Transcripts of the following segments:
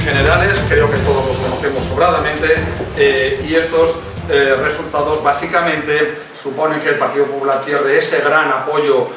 generales, creo que todos los conocemos sobradamente, y estos resultados básicamente suponen que el Partido Popular pierde ese gran apoyo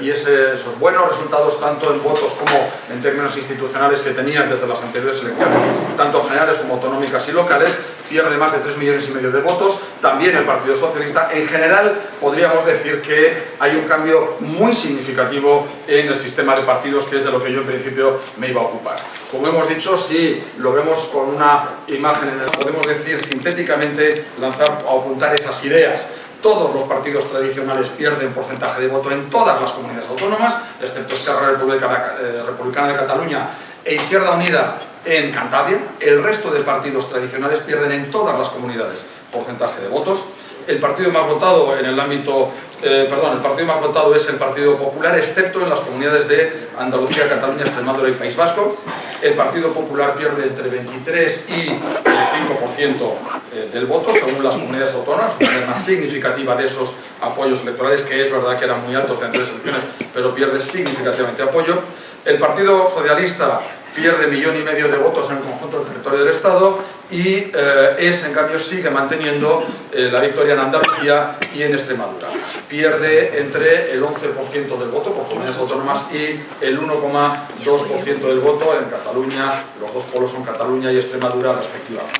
y esos buenos resultados tanto en votos como en términos institucionales que tenía desde las anteriores elecciones, tanto generales como autonómicas y locales. Pierde más de 3,5 millones de votos. También el Partido Socialista. En general, podríamos decir que hay un cambio muy significativo en el sistema de partidos, que es de lo que yo en principio me iba a ocupar. Como hemos dicho, si lo vemos con una imagen en el que podemos decir sintéticamente, lanzar o apuntar esas ideas. Todos los partidos tradicionales pierden porcentaje de voto en todas las comunidades autónomas, excepto Esquerra Republicana de Cataluña e Izquierda Unida en Cantabria. El resto de partidos tradicionales pierden en todas las comunidades porcentaje de votos. El partido más votado en el ámbito, el partido más votado es el Partido Popular, excepto en las comunidades de Andalucía, Cataluña, Extremadura y País Vasco. El Partido Popular pierde entre 23 y el 5% del voto, según las comunidades autónomas, una más significativa de esos apoyos electorales, que es verdad que eran muy altos de anteriores elecciones, pero pierde significativamente apoyo. El Partido Socialista pierde 1,5 millones de votos en el conjunto del territorio del Estado y en cambio, sigue manteniendo la victoria en Andalucía y en Extremadura. Pierde entre el 11% del voto por comunidades autónomas y el 1,2% del voto en Cataluña. Los dos polos son Cataluña y Extremadura respectivamente.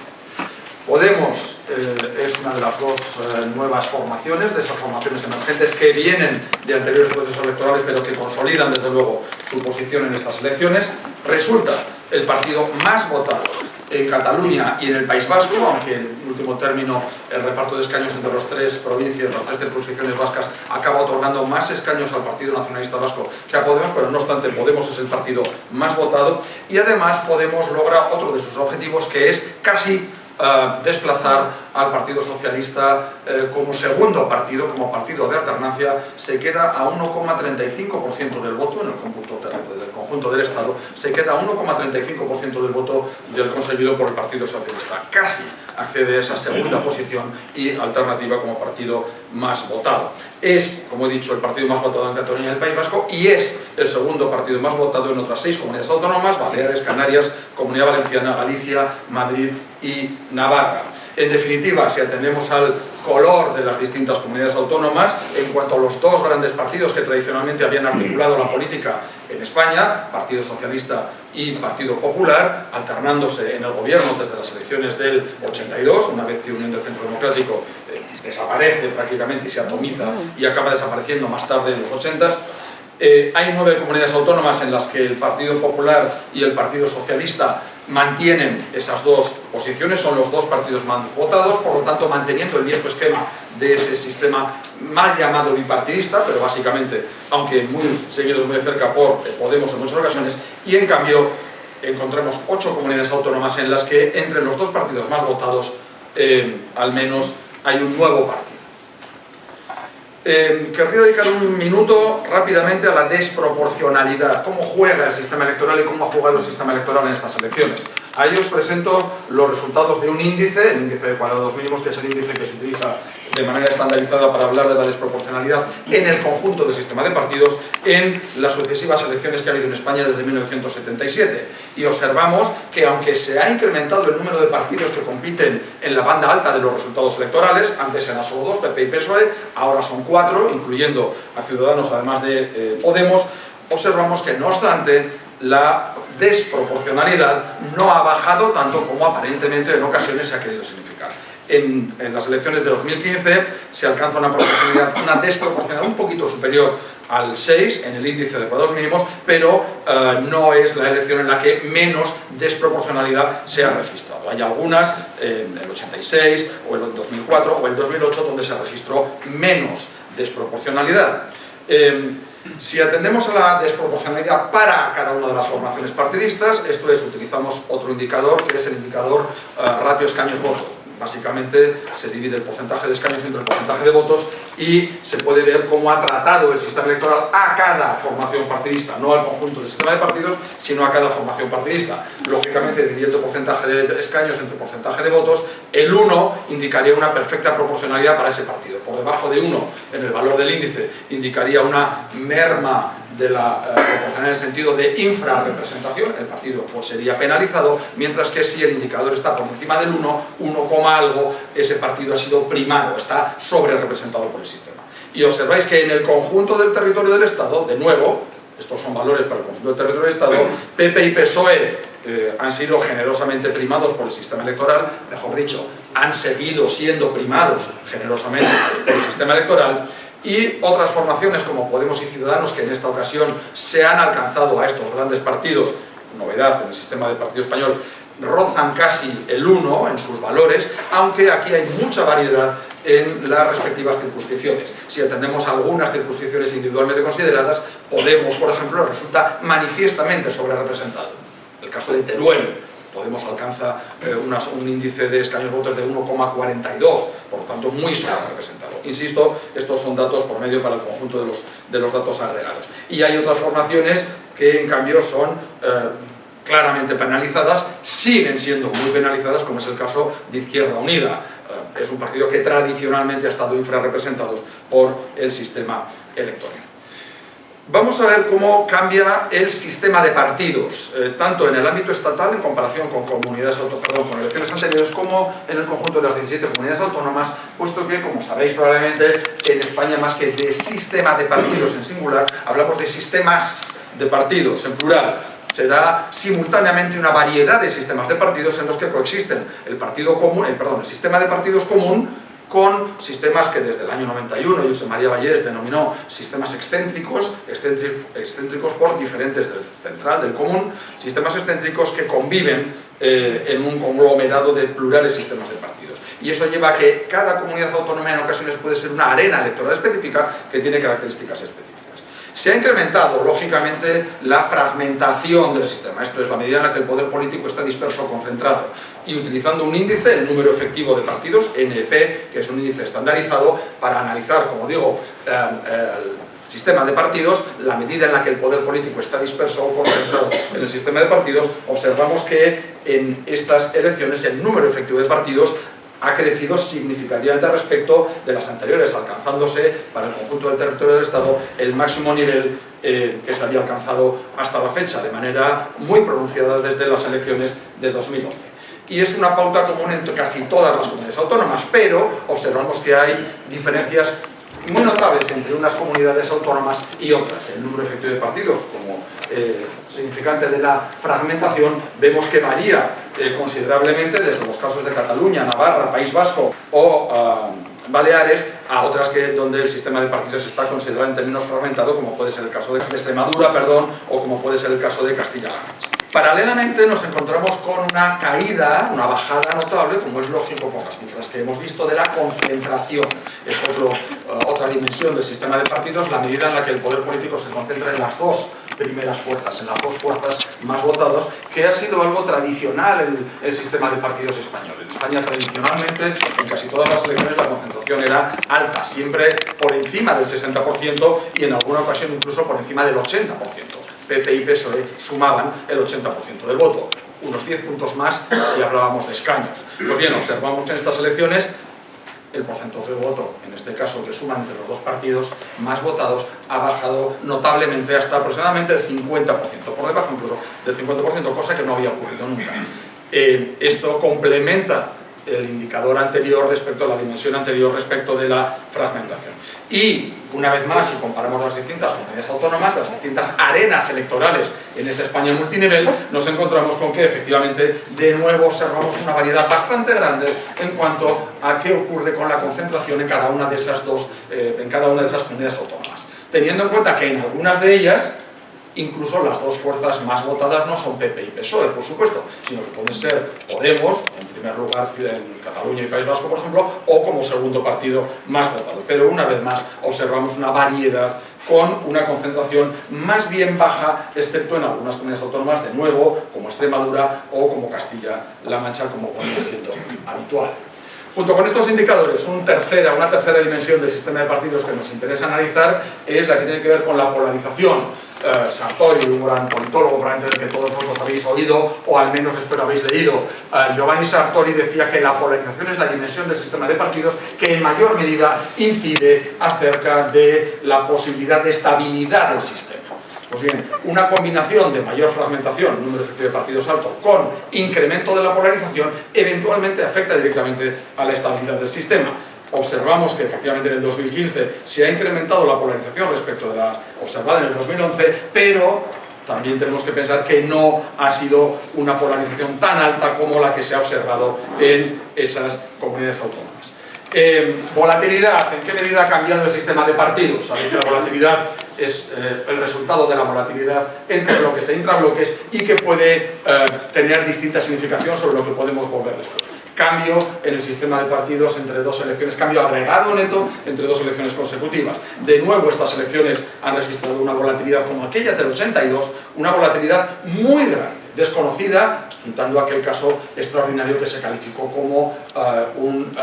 Podemos es una de las dos nuevas formaciones, de esas formaciones emergentes que vienen de anteriores procesos electorales, pero que consolidan desde luego su posición en estas elecciones. Resulta el partido más votado en Cataluña y en el País Vasco, aunque en último término el reparto de escaños entre las tres provincias, las tres circunscripciones vascas, acaba otorgando más escaños al Partido Nacionalista Vasco que a Podemos, pero no obstante Podemos es el partido más votado, y además Podemos logra otro de sus objetivos, que es casi desplazar al Partido Socialista como segundo partido, como partido de alternancia. Se queda a 1,35% del voto en el conjunto del Estado, se queda a 1,35% del voto del conseguido por el Partido Socialista. Casi accede a esa segunda posición y alternativa como partido más votado. Es, como he dicho, el partido más votado en Cataluña y el País Vasco, y es el segundo partido más votado en otras 6 comunidades autónomas: Baleares, Canarias, Comunidad Valenciana, Galicia, Madrid y Navarra. En definitiva, si atendemos al color de las distintas comunidades autónomas, en cuanto a los dos grandes partidos que tradicionalmente habían articulado la política en España, Partido Socialista y Partido Popular, alternándose en el gobierno desde las elecciones del 82, una vez que Unión del Centro Democrático desaparece prácticamente y se atomiza y acaba desapareciendo más tarde en los 80s, hay 9 comunidades autónomas en las que el Partido Popular y el Partido Socialista mantienen esas dos posiciones, son los dos partidos más votados, por lo tanto manteniendo el viejo esquema de ese sistema mal llamado bipartidista, pero básicamente, aunque muy seguidos muy de cerca por Podemos en muchas ocasiones. Y en cambio encontramos 8 comunidades autónomas en las que entre los dos partidos más votados al menos hay un nuevo partido. Querría dedicar un minuto rápidamente a la desproporcionalidad, cómo juega el sistema electoral y cómo ha jugado el sistema electoral en estas elecciones. A ellos presento los resultados de un índice, el índice de cuadrados mínimos, que es el índice que se utiliza de manera estandarizada para hablar de la desproporcionalidad en el conjunto del sistema de partidos en las sucesivas elecciones que ha habido en España desde 1977. Y observamos que, aunque se ha incrementado el número de partidos que compiten en la banda alta de los resultados electorales, antes eran solo 2, PP y PSOE, ahora son 4, incluyendo a Ciudadanos, además de Podemos, observamos que, no obstante, la desproporcionalidad no ha bajado tanto como aparentemente en ocasiones se ha querido significar. En las elecciones de 2015 se alcanza una desproporcionalidad un poquito superior al 6 en el índice de cuadrados mínimos, pero no es la elección en la que menos desproporcionalidad se ha registrado. Hay algunas, en el 86, o el 2004, o el 2008, donde se registró menos desproporcionalidad. Si atendemos a la desproporcionalidad para cada una de las formaciones partidistas, esto es, utilizamos otro indicador, que es el indicador ratio escaños-votos. Básicamente se divide el porcentaje de escaños entre el porcentaje de votos y se puede ver cómo ha tratado el sistema electoral a cada formación partidista, no al conjunto del sistema de partidos, sino a cada formación partidista. Lógicamente, dividiendo el porcentaje de escaños entre el porcentaje de votos, el 1 indicaría una perfecta proporcionalidad para ese partido. Por debajo de 1 en el valor del índice indicaría una merma de la proporcional en el sentido de infrarrepresentación, el partido pues sería penalizado, mientras que si el indicador está por encima del 1 algo, ese partido ha sido primado, está sobre representado por el sistema. Y observáis que en el conjunto del territorio del Estado, de nuevo, estos son valores para el conjunto del territorio del Estado, PP y PSOE han sido generosamente primados por el sistema electoral, mejor dicho, han seguido siendo primados generosamente por el sistema electoral, y otras formaciones como Podemos y Ciudadanos, que en esta ocasión se han alcanzado a estos grandes partidos, novedad en el sistema de partido español, rozan casi el 1 en sus valores, aunque aquí hay mucha variedad en las respectivas circunscripciones. Si atendemos a algunas circunscripciones individualmente consideradas, Podemos, por ejemplo, resulta manifiestamente sobrerepresentado. El caso de Teruel, Podemos alcanza un índice de escaños votos de 1,42, por lo tanto muy sobrerepresentado. Insisto, estos son datos por medio para el conjunto de los datos agregados. Y hay otras formaciones que en cambio son claramente penalizadas, siguen siendo muy penalizadas, como es el caso de Izquierda Unida. Es un partido que tradicionalmente ha estado infrarrepresentado por el sistema electoral. Vamos a ver cómo cambia el sistema de partidos, tanto en el ámbito estatal en comparación con con elecciones anteriores, como en el conjunto de las 17 comunidades autónomas, puesto que, como sabéis probablemente, en España más que de sistema de partidos en singular, hablamos de sistemas de partidos en plural. Se da simultáneamente una variedad de sistemas de partidos en los que coexisten el sistema de partidos común con sistemas que desde el año 91 Josep María Vallès denominó sistemas excéntricos por diferentes del central, del común, sistemas excéntricos que conviven en un conglomerado de plurales sistemas de partidos. Y eso lleva a que cada comunidad autónoma en ocasiones puede ser una arena electoral específica que tiene características específicas. Se ha incrementado, lógicamente, la fragmentación del sistema. Esto es la medida en la que el poder político está disperso o concentrado. Y utilizando un índice, el número efectivo de partidos, NEP, que es un índice estandarizado, para analizar, como digo, el sistema de partidos, la medida en la que el poder político está disperso o concentrado en el sistema de partidos, observamos que en estas elecciones el número efectivo de partidos ha crecido significativamente respecto de las anteriores, alcanzándose para el conjunto del territorio del Estado el máximo nivel que se había alcanzado hasta la fecha, de manera muy pronunciada desde las elecciones de 2011. Y es una pauta común entre casi todas las comunidades autónomas, pero observamos que hay diferencias muy notables entre unas comunidades autónomas y otras. El número efectivo de partidos, como significante de la fragmentación, vemos que varía considerablemente desde los casos de Cataluña, Navarra, País Vasco o Baleares, a otras donde el sistema de partidos está considerablemente menos fragmentado, como puede ser el caso de Extremadura, o como puede ser el caso de Castilla-La Mancha. Paralelamente nos encontramos con una caída, una bajada notable, como es lógico por las cifras que hemos visto, de la concentración. Es otra dimensión del sistema de partidos, la medida en la que el poder político se concentra en las dos primeras fuerzas, en las dos fuerzas más votadas, que ha sido algo tradicional en el sistema de partidos español. En España tradicionalmente, en casi todas las elecciones, la concentración era alta, siempre por encima del 60% y en alguna ocasión incluso por encima del 80%. PP y PSOE sumaban el 80% del voto, unos 10 puntos más si hablábamos de escaños. Pues bien, observamos que en estas elecciones el porcentaje de voto, en este caso que suman entre los dos partidos más votados, ha bajado notablemente hasta aproximadamente el 50%, por debajo incluso del 50%, cosa que no había ocurrido nunca. Esto complementa el indicador anterior respecto a la dimensión anterior respecto de la fragmentación. Y, una vez más, si comparamos las distintas comunidades autónomas, las distintas arenas electorales en esa España multinivel, nos encontramos con que, efectivamente, de nuevo observamos una variedad bastante grande en cuanto a qué ocurre con la concentración en cada una de esas comunidades autónomas. Teniendo en cuenta que en algunas de ellas, incluso las dos fuerzas más votadas no son PP y PSOE, por supuesto, sino que pueden ser Podemos, en primer lugar en Cataluña y País Vasco, por ejemplo, o como segundo partido más votado. Pero una vez más observamos una variedad con una concentración más bien baja, excepto en algunas comunidades autónomas, de nuevo, como Extremadura o como Castilla-La Mancha, como venía siendo habitual. Junto con estos indicadores, una tercera dimensión del sistema de partidos que nos interesa analizar es la que tiene que ver con la polarización. Sartori, un gran politólogo, probablemente del que todos vosotros habéis oído, o al menos espero habéis leído, Giovanni Sartori decía que la polarización es la dimensión del sistema de partidos que en mayor medida incide acerca de la posibilidad de estabilidad del sistema. Pues bien, una combinación de mayor fragmentación, número efectivo de partidos alto, con incremento de la polarización, eventualmente afecta directamente a la estabilidad del sistema. Observamos que efectivamente en el 2015 se ha incrementado la polarización respecto de la observada en el 2011, pero también tenemos que pensar que no ha sido una polarización tan alta como la que se ha observado en esas comunidades autónomas. Volatilidad, ¿en qué medida ha cambiado el sistema de partidos? Sabéis que la volatilidad es el resultado de la volatilidad entre bloques e intrabloques y que puede tener distinta significación sobre lo que podemos volver después. Cambio en el sistema de partidos entre dos elecciones, cambio agregado neto entre dos elecciones consecutivas. De nuevo, estas elecciones han registrado una volatilidad como aquellas del 82, una volatilidad muy grande, desconocida, quitando aquel caso extraordinario que se calificó como un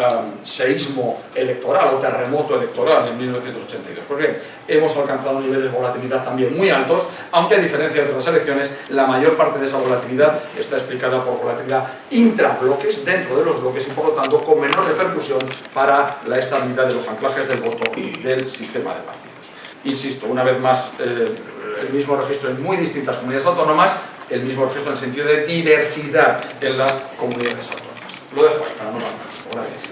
seísmo electoral o terremoto electoral en 1982. Pues bien, hemos alcanzado niveles de volatilidad también muy altos, aunque a diferencia de otras elecciones, la mayor parte de esa volatilidad está explicada por volatilidad intrabloques, dentro de los bloques, y por lo tanto con menor repercusión para la estabilidad de los anclajes del voto del sistema de partidos. Insisto, una vez más, el mismo registro en muy distintas comunidades autónomas, el mismo registro en el sentido de diversidad en las comunidades autónomas. Lo dejo ahí para no más. Gracias.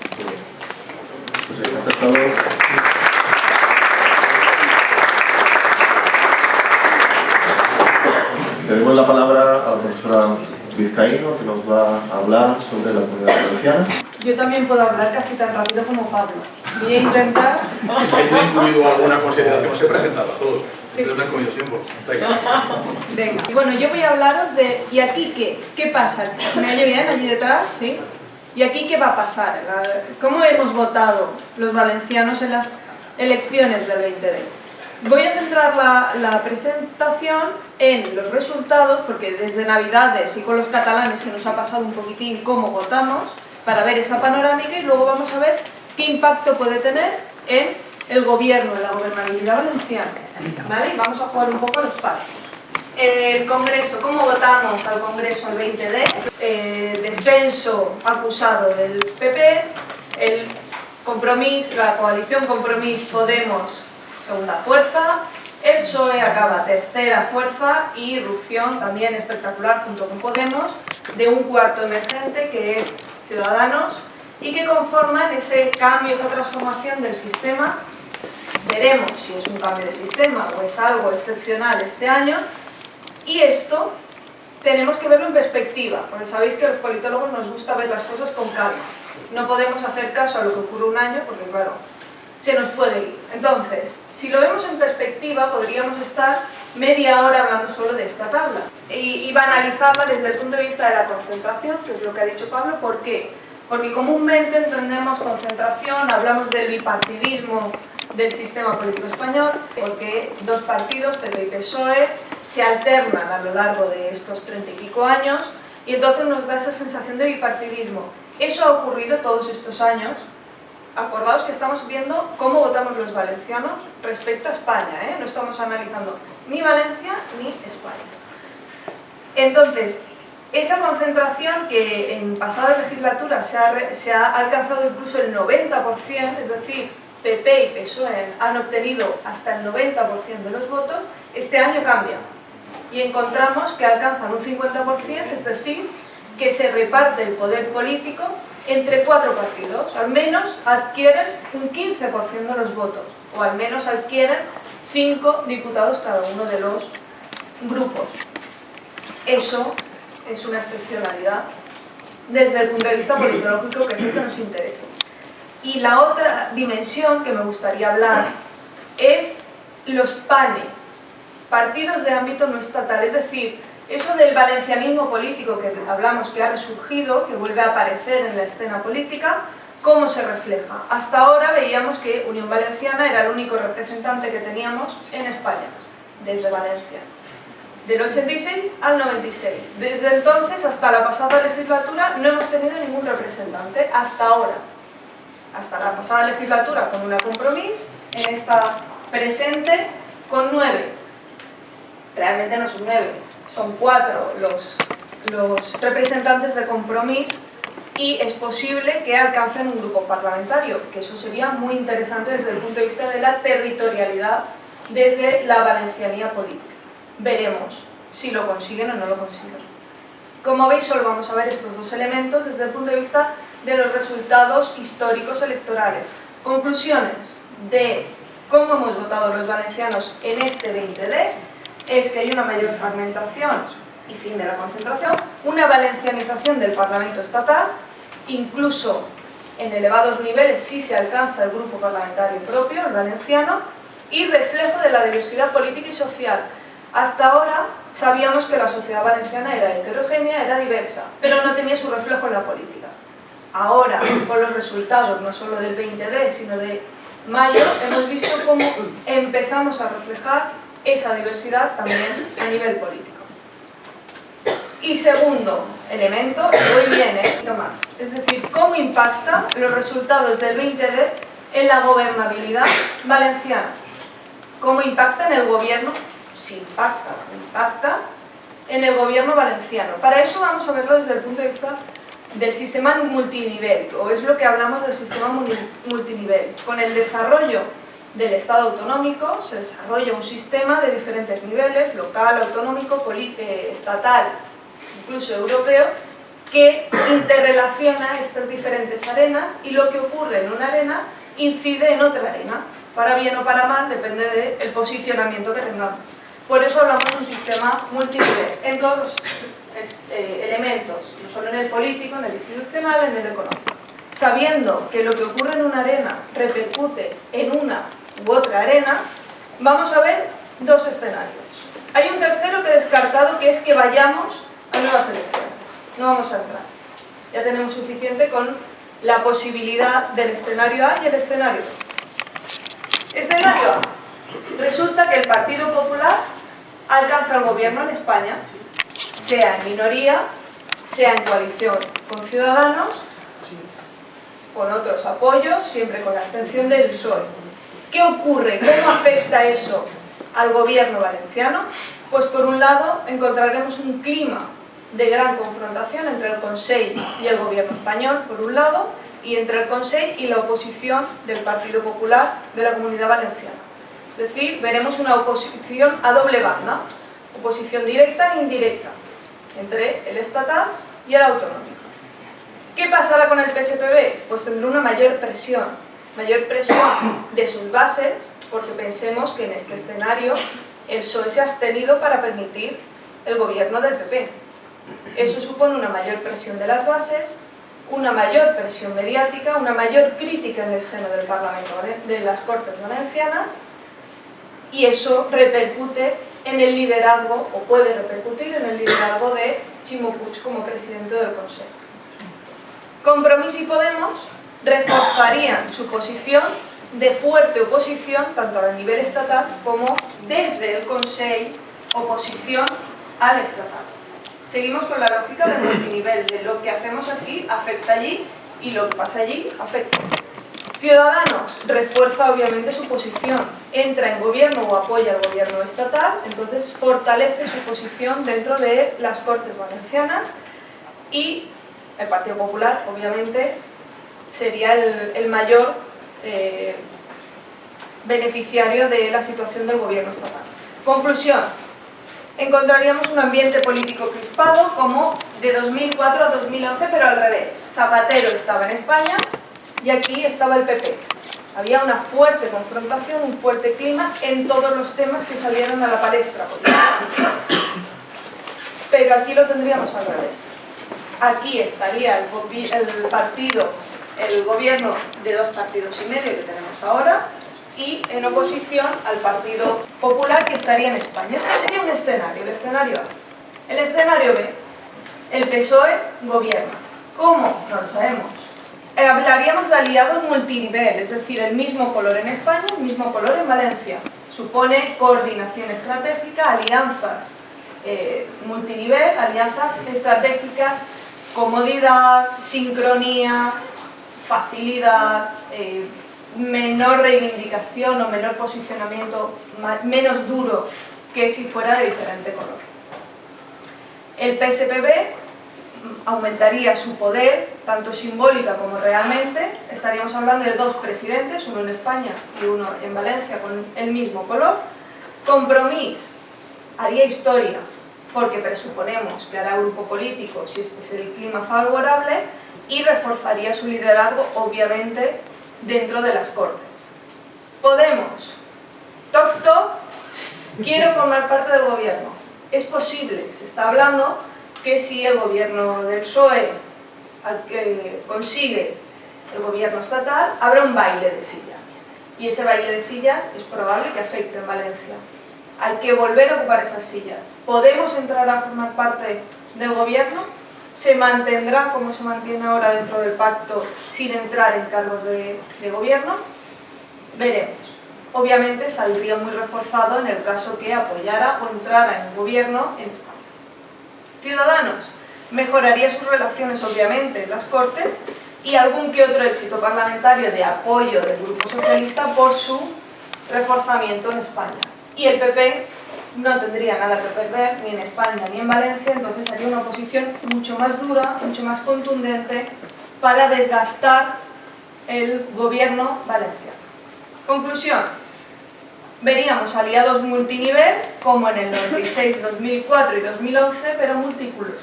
Le damos la palabra a la profesora Vizcaíno, que nos va a hablar sobre la Comunidad Valenciana. Yo también puedo hablar casi tan rápido como Pablo. Voy a intentar... Es que yo he incluido alguna consideración, os he presentado a todos. Sí. Entonces me he comido tiempo. Venga. Bueno, yo voy a hablaros de... ¿Y aquí qué? ¿Qué pasa? ¿Se me oye bien allí detrás? ¿Sí? ¿Y aquí qué va a pasar? ¿Cómo hemos votado los valencianos en las elecciones del 2020? Voy a centrar la presentación en los resultados, porque desde Navidades y con los catalanes se nos ha pasado un poquitín cómo votamos, para ver esa panorámica, y luego vamos a ver qué impacto puede tener en el gobierno, en la gobernabilidad valenciana. ¿Vale? Y vamos a jugar un poco a los pasos. El Congreso, ¿cómo votamos al Congreso el 20D? Descenso acusado del PP, el Compromís, la coalición Compromís Podemos, segunda fuerza, el PSOE acaba tercera fuerza y irrupción también espectacular junto con Podemos de un cuarto emergente que es Ciudadanos y que conforman ese cambio, esa transformación del sistema. Veremos si es un cambio de sistema o es algo excepcional este año, y esto tenemos que verlo en perspectiva, porque sabéis que a los politólogos nos gusta ver las cosas con calma. No podemos hacer caso a lo que ocurre un año porque, claro, se nos puede ir. Entonces, si lo vemos en perspectiva, podríamos estar media hora hablando solo de esta tabla y banalizarla desde el punto de vista de la concentración, que es lo que ha dicho Pablo. ¿Por qué? Porque comúnmente entendemos concentración, hablamos del bipartidismo del sistema político español, porque dos partidos, PP y PSOE, se alternan a lo largo de estos 30 y pico años, y entonces nos da esa sensación de bipartidismo. Eso ha ocurrido todos estos años. Acordaos que estamos viendo cómo votamos los valencianos respecto a España, ¿eh? No estamos analizando ni Valencia ni España. Entonces, esa concentración que en pasadas legislaturas se ha alcanzado incluso el 90%, es decir, PP y PSOE han obtenido hasta el 90% de los votos, este año cambia. Y encontramos que alcanzan un 50%, es decir, que se reparte el poder político entre cuatro partidos, al menos adquieren un 15% de los votos, o al menos adquieren 5 diputados cada uno de los grupos. Eso es una excepcionalidad desde el punto de vista politológico, que es el que nos interesa. Y la otra dimensión que me gustaría hablar es los PANE, partidos de ámbito no estatal, es decir, eso del valencianismo político que hablamos, que ha resurgido, que vuelve a aparecer en la escena política, ¿cómo se refleja? Hasta ahora veíamos que Unión Valenciana era el único representante que teníamos en España, desde Valencia, del 86 al 96. Desde entonces hasta la pasada legislatura no hemos tenido ningún representante, hasta ahora. Hasta la pasada legislatura con una Compromís, en esta presente con 9. Realmente no son 9. Son 4 los representantes de Compromís, y es posible que alcancen un grupo parlamentario, que eso sería muy interesante desde el punto de vista de la territorialidad, desde la valencianía política. veremos si lo consiguen o no lo consiguen. Como veis, solo vamos a ver estos dos elementos desde el punto de vista de los resultados históricos electorales. Conclusiones de cómo hemos votado los valencianos en este 20D es que hay una mayor fragmentación y fin de la concentración, una valencianización del Parlamento estatal, incluso en elevados niveles sí se alcanza el grupo parlamentario propio, el valenciano, y reflejo de la diversidad política y social. Hasta ahora sabíamos que la sociedad valenciana era heterogénea, era diversa, pero no tenía su reflejo en la política. Ahora, con los resultados no solo del 20D, sino de mayo, hemos visto cómo empezamos a reflejar esa diversidad también a nivel político. Y segundo elemento, hoy viene Tomás, es decir, cómo impactan los resultados del 20D en la gobernabilidad valenciana. ¿Cómo impacta en el gobierno? Sí, impacta en el gobierno valenciano. Para eso vamos a verlo desde el punto de vista del sistema multinivel, o es lo que hablamos del sistema multinivel. Con el desarrollo del Estado autonómico se desarrolla un sistema de diferentes niveles, local, autonómico, estatal, incluso europeo, que interrelaciona estas diferentes arenas y lo que ocurre en una arena incide en otra arena. Para bien o para mal, depende del posicionamiento que tengamos. Por eso hablamos de un sistema multinivel, en todos los elementos, no solo en el político, en el institucional, en el económico. Sabiendo que lo que ocurre en una arena repercute en una u otra arena, vamos a ver dos escenarios. Hay un tercero que he descartado, que es que vayamos a nuevas elecciones. No vamos a entrar. Ya tenemos suficiente con la posibilidad del escenario A y el escenario B. Escenario A. Resulta que el Partido Popular alcanza el gobierno en España, sea en minoría, sea en coalición con Ciudadanos, con otros apoyos, siempre con la abstención del PSOE. ¿Qué ocurre? ¿Cómo afecta eso al gobierno valenciano? Pues por un lado encontraremos un clima de gran confrontación entre el Consell y el gobierno español, por un lado, y entre el Consell y la oposición del Partido Popular de la Comunidad Valenciana. Es decir, veremos una oposición a doble banda, oposición directa e indirecta, entre el estatal y el autonómico. ¿Qué pasará con el PSPB? Pues tendrá una mayor presión de sus bases, porque pensemos que en este escenario el PSOE se ha abstenido para permitir el gobierno del PP. Eso supone una mayor presión de las bases, una mayor presión mediática, una mayor crítica en el seno del Parlamento de las Cortes Valencianas, y eso repercute en el liderazgo, o puede repercutir en el liderazgo de Ximo Puig como presidente del Consejo. Compromís y Podemos reforzarían su posición de fuerte oposición, tanto a nivel estatal como desde el Consell, oposición al estatal. Seguimos con la lógica del multinivel, de lo que hacemos aquí afecta allí y lo que pasa allí afecta. Ciudadanos refuerza obviamente su posición, entra en gobierno o apoya al gobierno estatal, entonces fortalece su posición dentro de las Cortes Valencianas, y el Partido Popular obviamente sería el mayor beneficiario de la situación del gobierno estatal. Conclusión. Encontraríamos un ambiente político crispado como de 2004 a 2011, pero al revés. Zapatero estaba en España y aquí estaba el PP. Había una fuerte confrontación, un fuerte clima en todos los temas que salieron a la palestra. Pero aquí lo tendríamos al revés. Aquí estaría el gobierno de 2 partidos y medio que tenemos ahora, y en oposición al Partido Popular, que estaría en España. Esto sería un escenario, el escenario A. El escenario B, el PSOE gobierna. ¿Cómo? No lo sabemos. Hablaríamos de aliados multinivel, es decir, el mismo color en España, el mismo color en Valencia. Supone coordinación estratégica, alianzas multinivel, alianzas estratégicas, comodidad, sincronía, facilidad, menor reivindicación o menor posicionamiento, menos duro que si fuera de diferente color. El PSPB aumentaría su poder, tanto simbólica como realmente. Estaríamos hablando de 2 presidentes, uno en España y uno en Valencia con el mismo color. Compromís haría historia, porque presuponemos que hará grupo político si este es el clima favorable y reforzaría su liderazgo, obviamente, dentro de las Cortes. Podemos, toc toc, quiero formar parte del gobierno. Es posible, se está hablando que si el gobierno del PSOE consigue el gobierno estatal, habrá un baile de sillas. Y ese baile de sillas es probable que afecte en Valencia. Hay que volver a ocupar esas sillas. ¿Podemos entrar a formar parte del gobierno? ¿Se mantendrá como se mantiene ahora dentro del pacto sin entrar en cargos de gobierno? Veremos. Obviamente saldría muy reforzado en el caso que apoyara o entrara en el gobierno en España. Ciudadanos, mejoraría sus relaciones obviamente en las Cortes y algún que otro éxito parlamentario de apoyo del Grupo Socialista por su reforzamiento en España. Y el PP no tendría nada que perder ni en España ni en Valencia, entonces haría una oposición mucho más dura, mucho más contundente para desgastar el gobierno valenciano. Conclusión. Veríamos aliados multinivel, como en el 96, 2004 y 2011, pero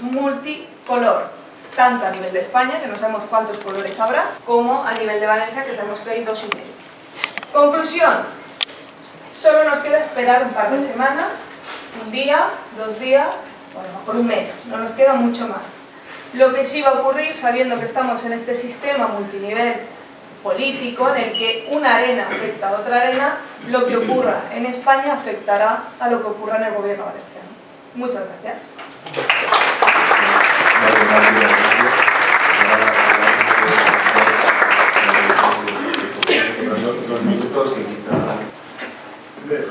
multicolor, tanto a nivel de España, que no sabemos cuántos colores habrá, como a nivel de Valencia, que sabemos que hay 2,5. Conclusión. Solo nos queda esperar un par de semanas, un día, 2 días, o a lo mejor un mes, no nos queda mucho más. Lo que sí va a ocurrir, sabiendo que estamos en este sistema multinivel político en el que una arena afecta a otra arena, lo que ocurra en España afectará a lo que ocurra en el gobierno valenciano. Muchas gracias. Bé,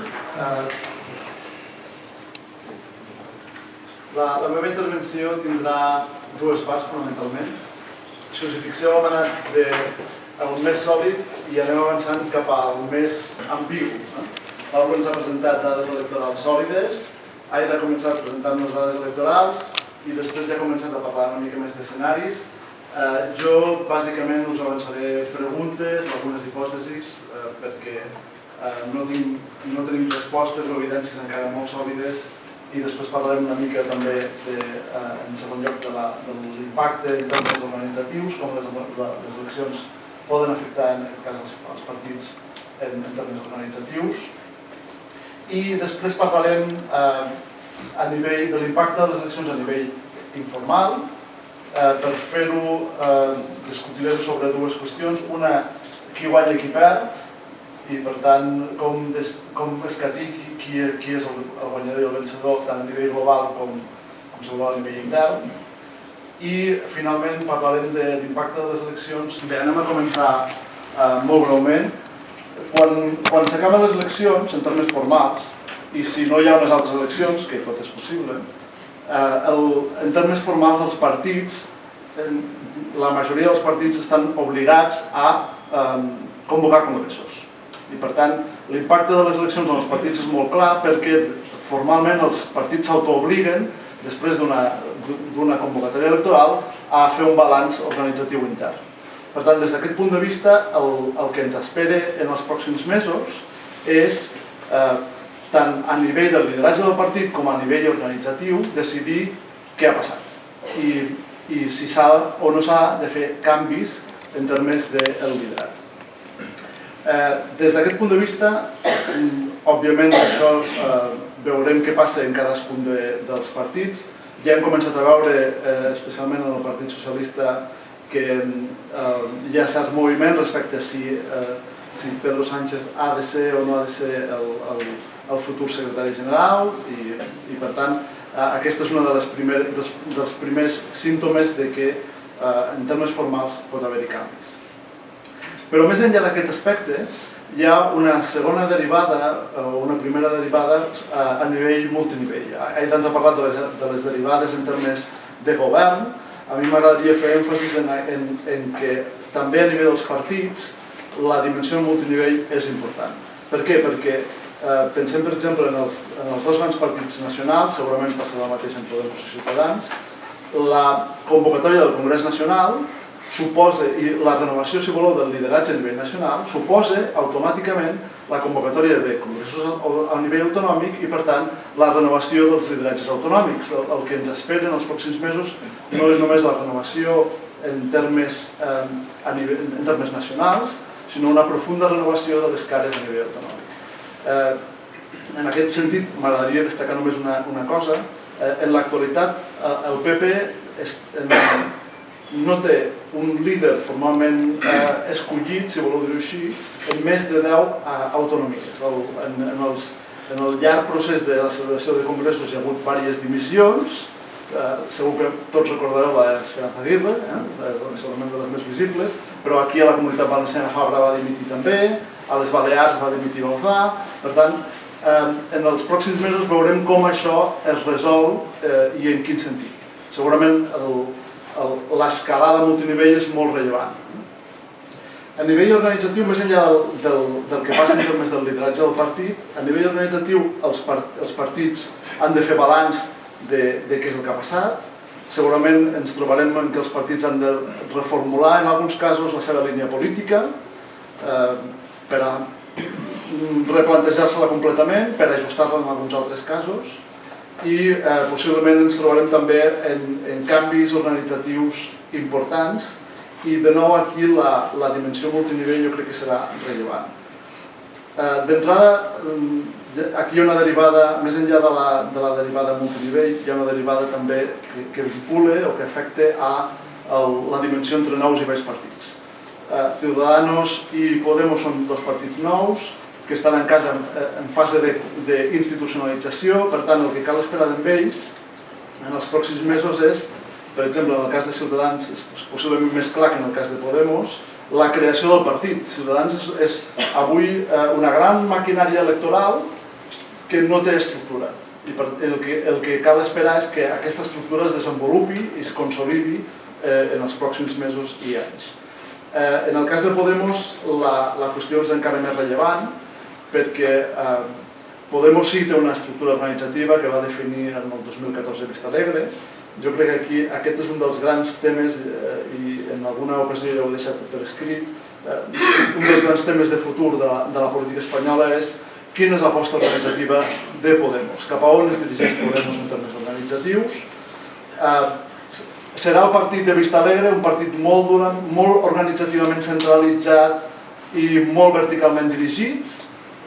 la meva intervenció tindrà dues parts fonamentalment. Si us hi fixeu, hem anat del més sòlid i anem avançant cap al més ambigu. L'Alba ens ha presentat dades electorals sòlides, Aida ha començat presentant-nos dades electorals i després ja ha començat a parlar una mica més d'escenaris. Jo bàsicament us avançaré preguntes, algunes hipòtesis, perquè no tenim respostes o evidències encara molt sòlides i després parlarem una mica també, en segon lloc, de l'impacte en termes organitzatius, com les eleccions poden afectar, en aquest cas, els partits en termes organitzatius. I després parlarem de l'impacte de les eleccions a nivell informal. Per fer-ho, discutirem sobre dues qüestions. Una, qui guanya i qui perd, i per tant com escatir qui és el guanyador i el vencedor tant a nivell global com a nivell intern. I finalment parlarem de l'impacte de les eleccions. Bé, anem a començar molt breument. Quan s'acaben les eleccions, en termes formals, i si no hi ha unes altres eleccions, que tot és possible, en termes formals els partits, la majoria dels partits estan obligats a convocar congressos. I per tant, l'impacte de les eleccions en els partits és molt clar perquè formalment els partits s'autoobliguen, després d'una convocatòria electoral, a fer un balanç organitzatiu intern. Per tant, des d'aquest punt de vista, el que ens espera en els pròxims mesos és, tant a nivell del lideratge del partit com a nivell organitzatiu, decidir què ha passat i si s'ha o no s'ha de fer canvis en termes del liderat. Des d'aquest punt de vista, òbviament això veurem què passa en cadascun dels partits. Ja hem començat a veure, especialment en el Partit Socialista, que hi ha certs moviments respecte a si Pedro Sánchez ha de ser o no ha de ser el futur secretari general i per tant aquesta és una dels primers símptomes que en termes formals pot haver-hi canvis. Però més enllà d'aquest aspecte hi ha una segona derivada o una primera derivada a nivell multinivell. Ell ens ha parlat de les derivades en termes de govern. A mi m'agradaria fer èmfasis en que també a nivell dels partits la dimensió multinivell és important. Per què? Perquè pensem, per exemple, en els dos grans partits nacionals, segurament passarà el mateix en Podemos i Ciutadans, la convocatòria del Congrés Nacional suposa, i la renovació, si voleu, del lideratge a nivell nacional, suposa automàticament la convocatòria de congressos a nivell autonòmic i, per tant, la renovació dels lideratges autonòmics. El que ens espera en els pròxims mesos no és només la renovació en termes nacionals, sinó una profunda renovació de les cares a nivell autonòmic. En aquest sentit, m'agradaria destacar només una cosa. En l'actualitat, el PP no té un líder formalment escollit, si voleu dir-ho així, en més de 10 autonomies. En el llarg procés de la celebració de congressos hi ha hagut diverses dimissions. Segur que tots recordareu la d'Esperanza Aguirre, segurament de les més visibles, però aquí a la Comunitat Valenciana Fabra va dimitir també, a les Balears va dimitir Gonzà. Per tant, en els pròxims mesos veurem com això es resol i en quin sentit. Segurament l'escalada multinivell és molt rellevant. A nivell organitzatiu, més enllà del que passa en termes del lideratge del partit, a nivell organitzatiu els partits han de fer balanç de què és el que ha passat. Segurament ens trobarem que els partits han de reformular en alguns casos la seva línia política per a replantejar-se-la completament, per ajustar-la en alguns altres casos i possiblement ens trobarem també en canvis organitzatius importants i de nou aquí la dimensió multinivell jo crec que serà rellevant. D'entrada, aquí hi ha una derivada, més enllà de la derivada multinivell, hi ha una derivada també que vincula o que afecta a la dimensió entre nous i vells partits. Ciudadanos i Podemos són dos partits nous que estan en fase d'institucionalització, per tant el que cal esperar d'en ells en els pròxims mesos és, per exemple, en el cas de Ciutadans és possiblement més clar que en el cas de Podemos, la creació del partit. Ciutadans és avui una gran maquinària electoral que no té estructura. I el que cal esperar és que aquesta estructura es desenvolupi i es consolidi en els pròxims mesos i anys. En el cas de Podemos, la qüestió és encara més rellevant perquè Podemos sí té una estructura organitzativa que va definir en el 2014 Vista Alegre. Jo crec que aquí aquest és un dels grans temes i en alguna ocasió ja ho he deixat per escrit. Un dels grans temes de futur de la política espanyola és quina és l'aposta organitzativa de Podemos, cap a on es dirigeix Podemos en termes organitzatius. Serà el partit de Vista Alegre un partit molt organitzativament centralitzat i molt verticalment dirigit,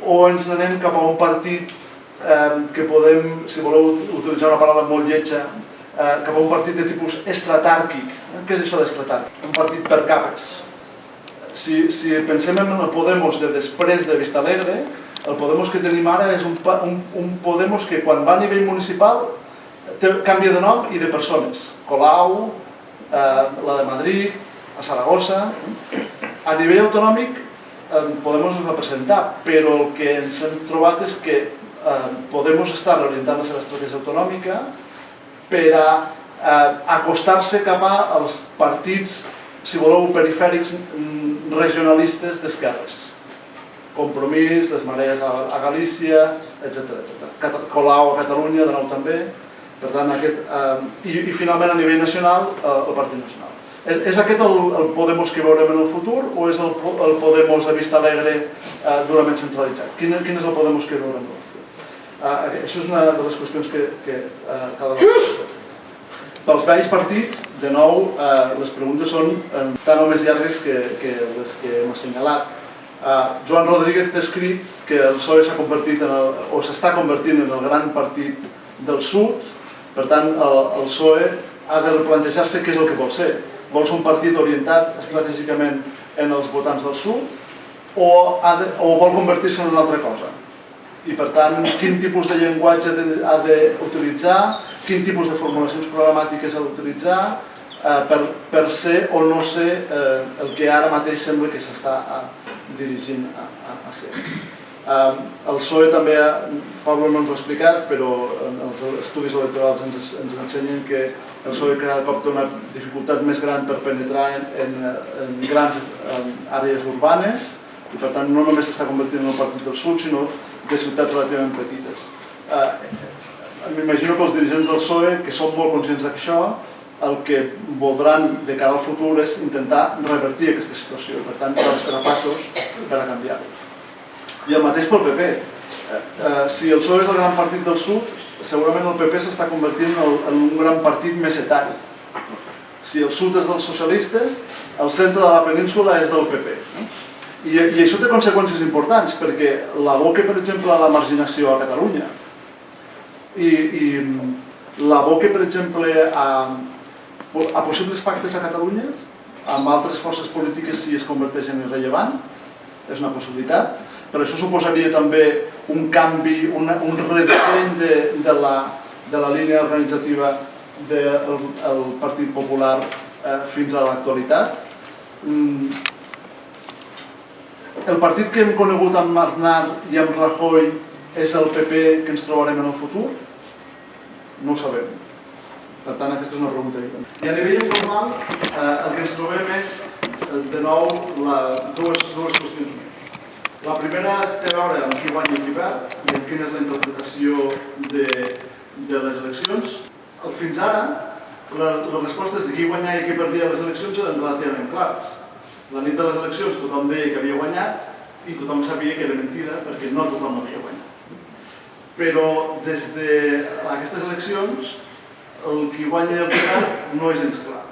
o ens anem cap a un partit que podem, si voleu utilitzar una paraula molt lletja, cap a un partit de tipus estratàrquic. Què és això d'estratàrquic? Un partit per capes. Si pensem en el Podemos de després de Vista Alegre, el Podemos que tenim ara és un Podemos que quan va a nivell municipal canvia de nom i de persones. Colau, la de Madrid, a Saragossa. A nivell autonòmic Podemos es va presentar, però el que ens hem trobat és que Podemos està reorientant la seva estratègia autonòmica per a acostar-se cap als partits, si voleu, perifèrics regionalistes d'esquerres. Compromís, les Marees a Galícia, etc. Colau a Catalunya, de nou també. Per tant, i finalment a nivell nacional, el Partit Nacional. És aquest el Podemos que veurem en el futur o és el Podemos de Vista Alegre durament centralitzat? Quin és el Podemos que veurem en el futur? Això és una de les qüestions que cal veure. Pels vells partits, de nou, les preguntes són tan o més llargues que les que hem assenyalat. Joan Rodríguez té escrit que el PSOE s'ha convertit o s'està convertint en el gran partit del sud. Per tant, el PSOE ha de replantejar-se què és el que vol ser. Vol ser un partit orientat estratègicament en els votants del sud o vol convertir-se en una altra cosa? I per tant, quin tipus de llenguatge ha d'utilitzar, quin tipus de formulacions programàtiques ha d'utilitzar per ser o no ser el que ara mateix sembla que s'està dirigint a ser. El PSOE també, Pablo no ens ho ha explicat, però els estudis electorals ens ensenyen que el PSOE cada cop té una dificultat més gran per penetrar en grans àrees urbanes i per tant no només s'està convertint en un partit del sud, sinó de ciutats relativament petites. M'imagino que els dirigents del PSOE, que són molt conscients d'això, el que voldran de cara al futur és intentar revertir aquesta situació, per tant, cal esperar passos per a canviar-ho. I el mateix pel PP. Si el PSOE és el gran partit del sud, segurament el PP s'està convertint en un gran partit mesetari. Si el sud és dels socialistes, el centre de la península és del PP. I això té conseqüències importants, perquè l'aboca, per exemple, a la marginació a Catalunya i l'aboca, per exemple, a possibles pactes a Catalunya amb altres forces polítiques si es converteixen en irrellevant, és una possibilitat, però això suposaria també un canvi, un redisseny de la línia organitzativa del Partit Popular fins a l'actualitat. El partit que hem conegut amb Aznar i amb Rajoy és el PP que ens trobarem en el futur? No ho sabem. Per tant, aquesta és una pregunta diferent. I a nivell informal, el que ens trobem és, de nou, dues qüestions més. La primera té a veure amb qui guanya i qui perd i amb quina és la interpretació de les eleccions. Fins ara, les respostes de qui guanyava i qui perdia les eleccions eren relativament clares. La nit de les eleccions tothom deia que havia guanyat i tothom sabia que era mentida perquè no tothom havia guanyat. Però des d'aquestes eleccions, el qui guanya i el que perd no és gens clar.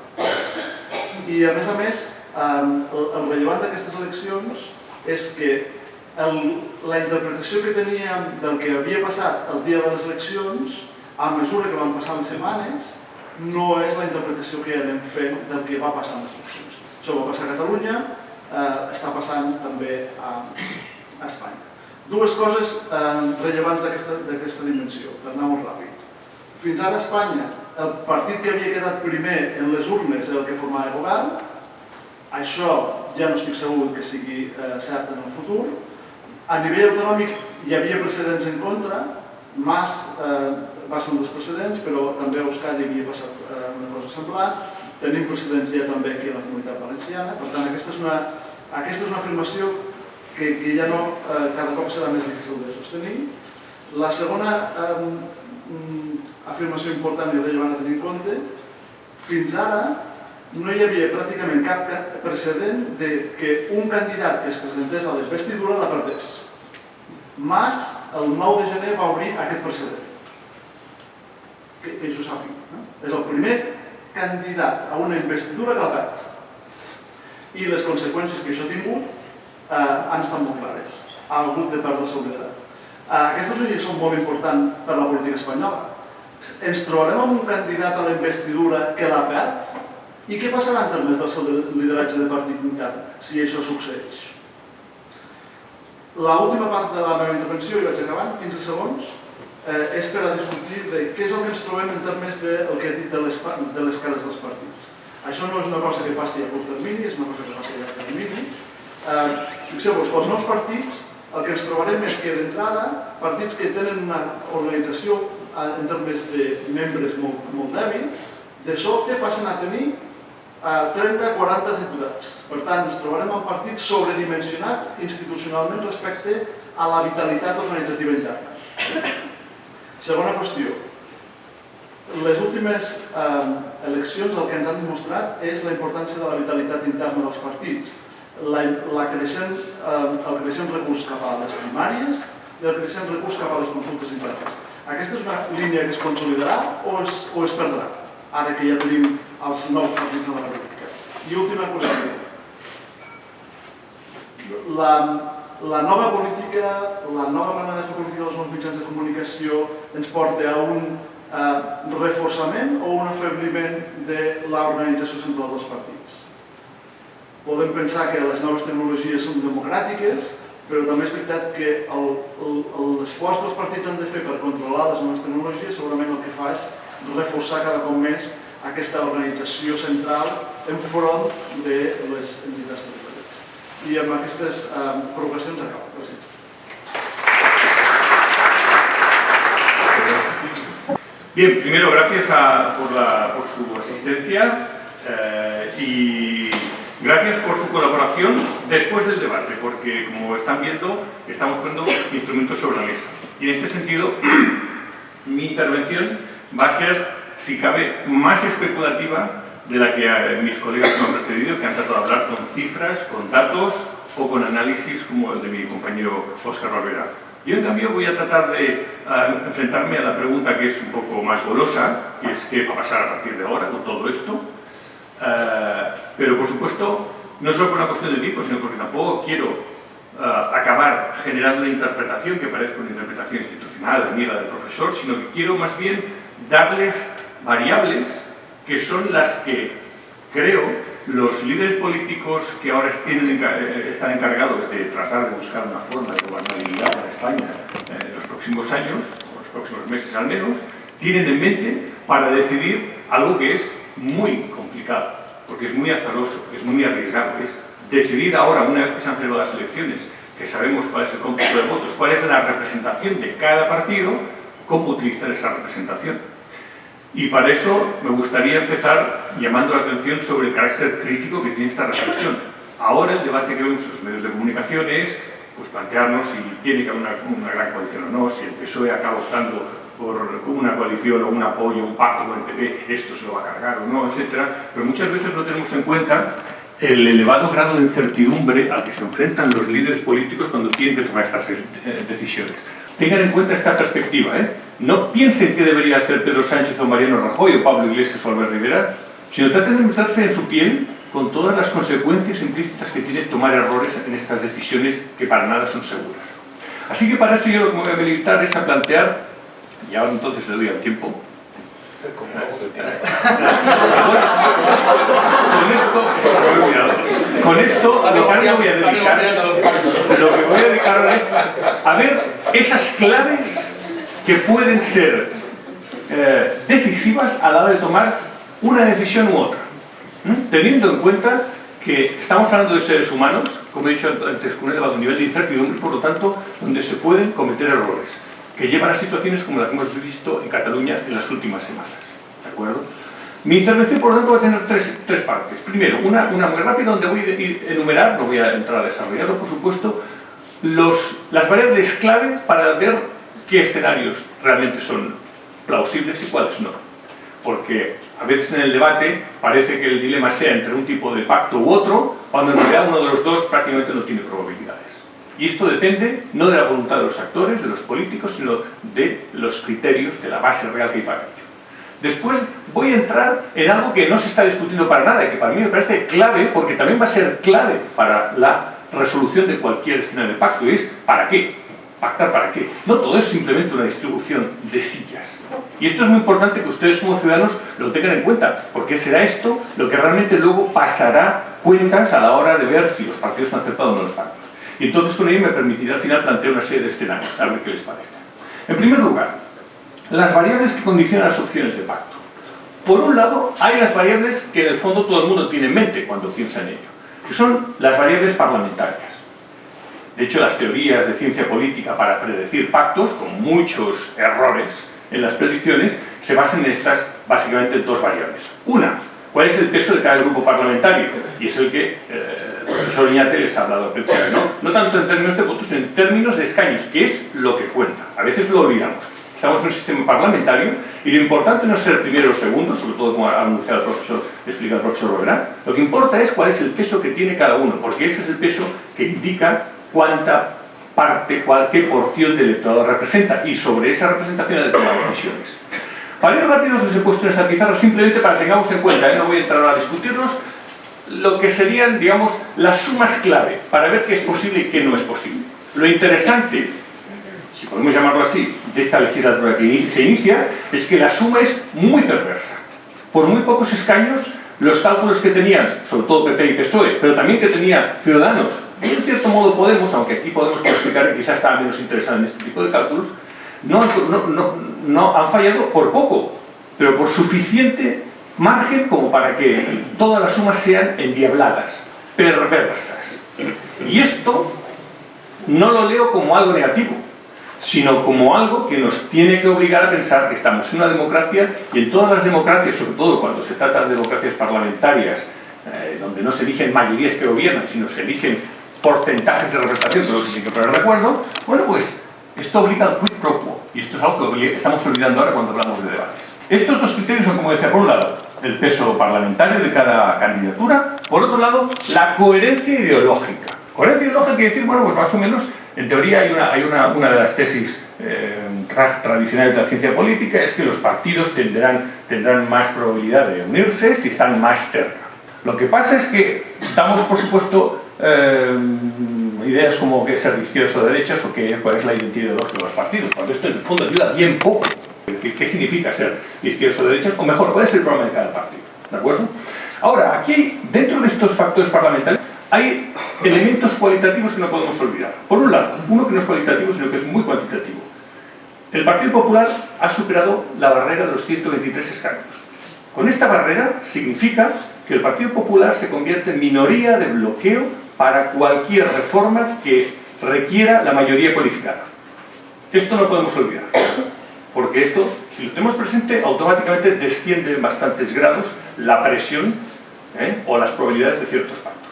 I a més, el rellevant d'aquestes eleccions és que la interpretació que teníem del que havia passat el dia de les eleccions, a mesura que van passar les setmanes, no és la interpretació que anem fent del que va passar en les eleccions. Això va passar a Catalunya, està passant també a Espanya. Dues coses rellevants d'aquesta dimensió, per anar molt ràpid. Fins ara a Espanya, el partit que havia quedat primer en les urnes era el que formava govern. Això ja no estic segur que sigui cert en el futur. A nivell autonòmic hi havia precedents en contra. Mas va ser un dels precedents, però també a Euskadi havia passat una cosa semblant. Tenim precedents ja també aquí a la Comunitat Valenciana. Per tant, aquesta és una afirmació que ja cada cop serà més difícil de sostenir. La segona afirmació important i rellevant a tenir en compte, fins ara no hi havia pràcticament cap precedent que un candidat que es presentés a la investidura la perdés. Mas, el 9 de gener, va obrir aquest precedent. Que jo sàpiga. És el primer candidat a una investidura que la perd. I les conseqüències que això ha tingut han estat molt clares. Ha hagut de perdre el seu liderat. Aquesta és una lliçó molt important per a la política espanyola. Ens trobarem amb un candidat a la investidura que la perd? I què passarà en termes del seu lideratge de partit intern si això succeeix? L'última part de la meva intervenció, i vaig acabant, 15 segons, és per a discutir què és el que ens trobem en termes del que he dit de les cares dels partits. Això no és una cosa que passi a curt termini, és una cosa que passi a llarg termini. Fixeu-vos, pels nous partits, el que ens trobarem és que d'entrada, partits que tenen una organització en termes de membres molt dèbil, de sobte passen a tenir 30-40 diputats. Per tant, ens trobarem amb partits sobredimensionats institucionalment respecte a la vitalitat organitzativa interna. Segona qüestió. Les últimes eleccions el que ens han demostrat és la importància de la vitalitat interna dels partits. El creixent recurs cap a les primàries i el creixent recurs cap a les consultes internes. Aquesta és una línia que es consolidarà o es perdrà, ara que ja tenim els nous partits de la República. I última qüestió. La nova política, la nova manera de fer política dels nous mitjans de comunicació ens porta a un reforçament o un afebliment de l'organització central dels partits. Podem pensar que les noves tecnologies són democràtiques, però també és veritat que l'esforç que els partits han de fer per controlar les noves tecnologies segurament el que fa és reforçar cada cop més aquesta organització central enfront de les entitats territorials. Y amb aquestes provocacions acabo. Gràcies. Bien, primero gracias por su asistencia y gracias por su colaboración después del debate, porque como están viendo, estamos poniendo instrumentos sobre la mesa. Y en este sentido, mi intervención va a ser si cabe, más especulativa de la que mis colegas que me han precedido, que han tratado de hablar con cifras, con datos o con análisis como el de mi compañero Óscar Barbera. Yo, en cambio, voy a tratar de enfrentarme a la pregunta que es un poco más golosa, y es qué va a pasar a partir de ahora con todo esto. Pero, por supuesto, no solo por una cuestión de tiempo, sino porque tampoco quiero acabar generando una interpretación que parezca una interpretación institucional, amiga del profesor, sino que quiero más bien darles variables que son las que, creo, los líderes políticos que ahora están encargados de tratar de buscar una forma de gobernabilidad para España en los próximos años, o los próximos meses al menos, tienen en mente para decidir algo que es muy complicado, porque es muy azaroso, es muy arriesgado, es decidir ahora, una vez que se han celebrado las elecciones, que sabemos cuál es el cómputo de votos, cuál es la representación de cada partido, cómo utilizar esa representación. Y para eso me gustaría empezar llamando la atención sobre el carácter crítico que tiene esta reflexión. Ahora el debate que vemos en los medios de comunicación es pues, plantearnos si tiene que haber una gran coalición o no, si el PSOE acaba optando por una coalición o un apoyo, un pacto con el PP, esto se lo va a cargar o no, etc. Pero muchas veces no tenemos en cuenta el elevado grado de incertidumbre al que se enfrentan los líderes políticos cuando tienen que tomar estas decisiones. Tengan en cuenta esta perspectiva, No piensen qué debería hacer Pedro Sánchez o Mariano Rajoy o Pablo Iglesias o Albert Rivera, sino traten de meterse en su piel con todas las consecuencias implícitas que tiene tomar errores en estas decisiones que para nada son seguras. Así que para eso yo lo que me voy a habilitar es a plantear, y ahora entonces le doy al tiempo, con esto lo que voy a dedicar ahora es a ver esas claves que pueden ser decisivas a la hora de tomar una decisión u otra, teniendo en cuenta que estamos hablando de seres humanos, como he dicho antes, con un elevado nivel de incertidumbre, por lo tanto, donde se pueden cometer errores que llevan a situaciones como las que hemos visto en Cataluña en las últimas semanas. ¿De acuerdo? Mi intervención, por lo tanto, va a tener tres partes. Primero, una muy rápida, donde voy a ir enumerar, no voy a entrar a desarrollarlo, por supuesto, las variables clave para ver qué escenarios realmente son plausibles y cuáles no. Porque a veces en el debate parece que el dilema sea entre un tipo de pacto u otro, cuando en realidad uno de los dos prácticamente no tiene probabilidades. Y esto depende no de la voluntad de los actores, de los políticos, sino de los criterios, de la base real que hay para ello. Después voy a entrar en algo que no se está discutiendo para nada y que para mí me parece clave, porque también va a ser clave para la resolución de cualquier escenario de pacto, y es ¿para qué? ¿Pactar para qué? No todo es simplemente una distribución de sillas. Y esto es muy importante que ustedes como ciudadanos lo tengan en cuenta, porque será esto lo que realmente luego pasará cuentas a la hora de ver si los partidos han aceptado o no los pactos. Y entonces con ello me permitirá al final plantear una serie de escenarios, a ver qué les parece. En primer lugar, las variables que condicionan las opciones de pacto. Por un lado, hay las variables que en el fondo todo el mundo tiene en mente cuando piensa en ello, que son las variables parlamentarias. De hecho, las teorías de ciencia política para predecir pactos, con muchos errores en las predicciones, se basan en estas, básicamente, en dos variables. Una, ¿cuál es el peso de cada grupo parlamentario? Y es el que el profesor Oñate les ha hablado al principio, no tanto en términos de votos, sino en términos de escaños, que es lo que cuenta. A veces lo olvidamos. Estamos en un sistema parlamentario y lo importante no es ser primero o segundo, sobre todo como ha anunciado el profesor, explica el profesor Roberá. Lo que importa es cuál es el peso que tiene cada uno, porque ese es el peso que indica cuánta parte, qué porción del electorado representa, y sobre esa representación hay que tomar decisiones. Para ir rápidos les he puesto en esta pizarra simplemente para que tengamos en cuenta, no voy a entrar ahora a discutirlos, lo que serían, digamos, las sumas clave para ver qué es posible y qué no es posible. Lo interesante, si podemos llamarlo así, de esta legislatura que se inicia, es que la suma es muy perversa. Por muy pocos escaños, los cálculos que tenían, sobre todo PP y PSOE, pero también que tenía Ciudadanos, y en cierto modo Podemos, aunque aquí Podemos puede explicar que quizás estaba menos interesado en este tipo de cálculos, no han fallado por poco, pero por suficiente margen como para que todas las sumas sean endiabladas, perversas. Y esto no lo leo como algo negativo, sino como algo que nos tiene que obligar a pensar que estamos en una democracia, y en todas las democracias, sobre todo cuando se trata de democracias parlamentarias, donde no se eligen mayorías que gobiernan, sino se eligen porcentajes de representación, pero se tiene que poner de acuerdo, bueno, pues esto obliga al quid pro quo, y esto es algo que estamos olvidando ahora cuando hablamos de debates. Estos dos criterios son, como decía, por un lado, el peso parlamentario de cada candidatura, por otro lado, la coherencia ideológica. Coherencia ideológica quiere decir, bueno, pues más o menos, en teoría hay una de las tesis tradicionales de la ciencia política, es que los partidos tendrán más probabilidad de unirse si están más cerca. Lo que pasa es que damos, por supuesto, ideas como que ser de izquierdas o de derechas o cuál es la identidad ideológica de los partidos, cuando esto en el fondo ayuda bien poco. ¿Qué significa ser de izquierdas o de derechas? O mejor, ¿cuál es el problema de cada partido? ¿De acuerdo? Ahora, aquí, dentro de estos factores parlamentarios, hay elementos cualitativos que no podemos olvidar. Por un lado, uno que no es cualitativo, sino que es muy cuantitativo. El Partido Popular ha superado la barrera de los 123 escaños. Con esta barrera significa que el Partido Popular se convierte en minoría de bloqueo para cualquier reforma que requiera la mayoría cualificada. Esto no podemos olvidar, porque esto, si lo tenemos presente, automáticamente desciende en bastantes grados la presión o las probabilidades de ciertos pactos.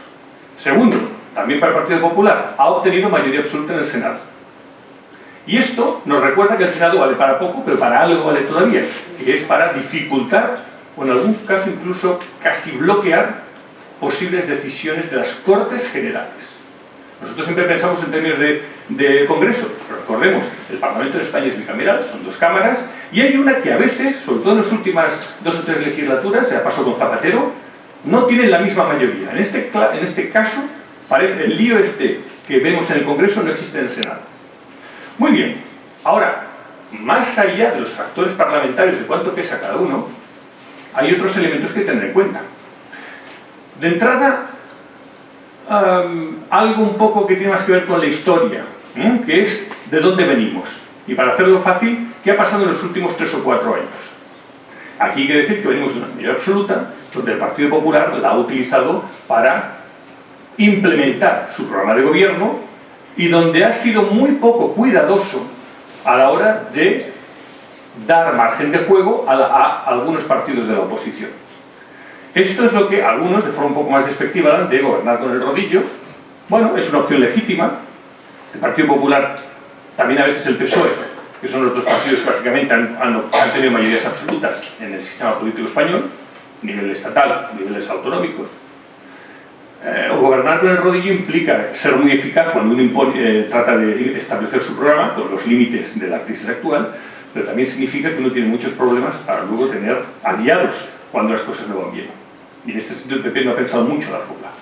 Segundo, también para el Partido Popular, ha obtenido mayoría absoluta en el Senado. Y esto nos recuerda que el Senado vale para poco, pero para algo vale todavía, que es para dificultar, o en algún caso incluso casi bloquear, posibles decisiones de las Cortes Generales. Nosotros siempre pensamos en términos de Congreso, pero recordemos, el Parlamento de España es bicameral, son dos cámaras, y hay una que a veces, sobre todo en las últimas 2 o 3 legislaturas, se pasó con Zapatero, no tienen la misma mayoría. En este caso, parece el lío que vemos en el Congreso no existe en el Senado. Muy bien, ahora, más allá de los factores parlamentarios de cuánto pesa cada uno, hay otros elementos que tener en cuenta. De entrada, algo un poco que tiene más que ver con la historia, que es de dónde venimos. Y para hacerlo fácil, ¿qué ha pasado en los últimos 3 o 4 años? Aquí quiere decir que venimos de una mayoría absoluta, donde el Partido Popular la ha utilizado para implementar su programa de gobierno y donde ha sido muy poco cuidadoso a la hora de dar margen de juego a algunos partidos de la oposición. Esto es lo que algunos, de forma un poco más despectiva, hablan de gobernar con el rodillo. Bueno, es una opción legítima. El Partido Popular, también a veces el PSOE, que son los dos partidos que básicamente han tenido mayorías absolutas en el sistema político español, a nivel estatal, a niveles autonómicos. Gobernar con el rodillo implica ser muy eficaz cuando uno trata de establecer su programa con los límites de la crisis actual, pero también significa que uno tiene muchos problemas para luego tener aliados cuando las cosas no van bien. Y en este sentido el PP no ha pensado mucho a largo plazo.